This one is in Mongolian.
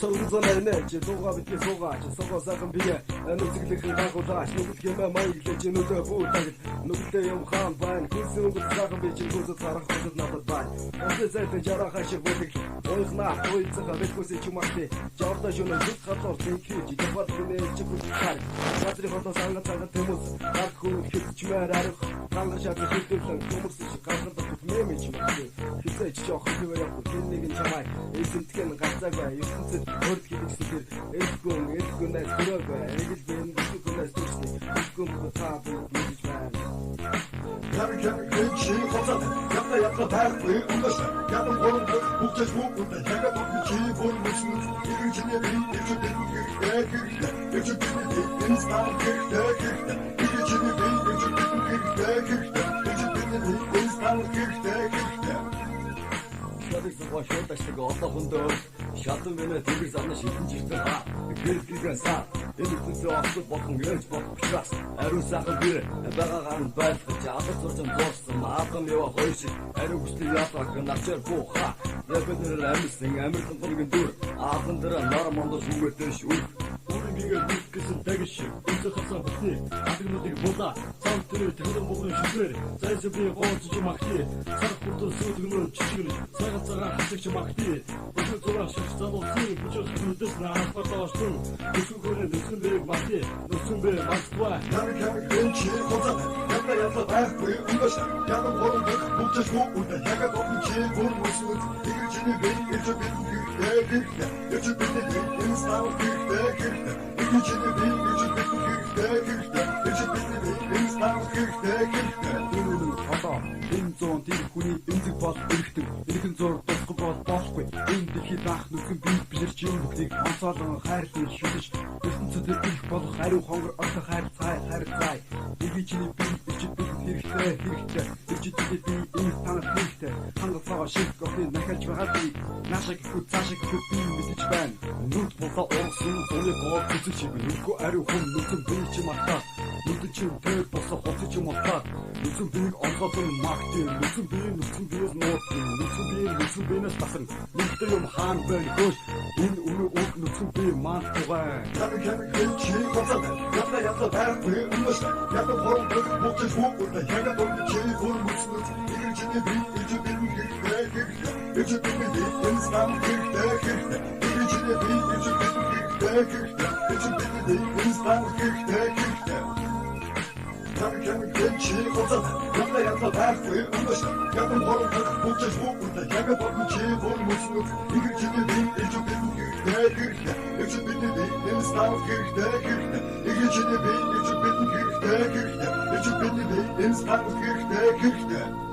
Сонгосон нэж дугаа битгий суугаач согоосахан бие нүцгэлэхэн гагуулаач нүгэлхэмэ маяглаж нүдэ бүутаг нүгэлдээ юм хаан байна хүнсэн өнгөц сахан би чинь хүсэж харах хүсэж надад байна өсөйтэй жарахаа шиг бүдэг ойхна ойцгаа бэлгүүсэй чумарти жавда шөнө зүт хатор тэнхиж дэват гүнэ чигүлхар бадры хотос ангацага тэмүүс гархуу хитчмээр арих хангар шатны хитүүлэн төмөрсөж гарганд мэмэж мэгтэй хизээч жоох хэвээр явах тэннийг нь чамай эсэнтгэн гацаага ертөнцөд хөрд хийдэгсээр эдгүнээс төрөөгөө эгэл бэн бүхнээс төрсний бүхэн таа бүгдэж байна Чи хотод ята байхгүй өнгөс ятан борон бүгдэж бүгд яга чи бүр мөсөн иржинэ би шатан мэнэ тэгэр зарна шилэн жиртэн хаа гэрэлгэн саа энэ хүнсээ авах болон яаж болох учраас ариун сайхан бэр байгаагаар нь байлгаж алдар зурсан дууссан аадам ява хоёр шиг ариун хүчтэй яатах начаар бууха ябэдэр амьсан амирхан гонгийн дүр аадан дээр нар мондос үгээдэр шүр үргэлгээ бүтгэсэн дагш энэ хасан битээ адгнуудыг булаа цаан дээр тэгэн бүгэн шүрээр зайс би гоцж магтээ царх бүрдөө сүдгнөө чичгэн цагаан хасагч магтээ бүхэн зураг шигцаалуусын бүжиг хүндэс наапатаашгүй бүхгүйгээр нүсэн бэрэг магтээ нүсэн бэрэг Москва яг чи хотод ята байхгүй өнгөс ятан борон бүгдэж бүгд яга чи бүр мөсөн иржинэ би энэ зон тэр хүний эмзэг бол эргэтэн эргэн зур тусгал бол болохгүй энэ дэлхийд анх нүхэн бий биширч юм бүгдийг онцолон хайрлан шүлж ертөнцөд их болох ариу хонгор отох хайр цай эгэ чиний бий ичид бүгд хэрэгтэй ичидээ би энэ танад хэрэгтэй хангацаа шиг гофны нахаж байгаа би нашиг хүч цаашиг хүч би мэдэж байна нүд болоо орсон зуны гол зүсэж нүггүй ариу хүн нүцэн бий чи мартаа нүд чи тэр босоо хоцож юм мартаа нүцэн бийг онцолон магтээ нүцэн биес нот нүцэн биенээс тасан нүдтэй юм хаан байна хөөс энэ өнөө үг нүцэн би маалтугай яг чи хотод ята байхгүй өнгөс ята борон бүгдэж бүгд яга чи бүр мөсөн иржинэ би чи хотод ята байхгүй өнгөс ята борон бүгдэж бүгд яга чи бүр мөсөн иржинэ би It's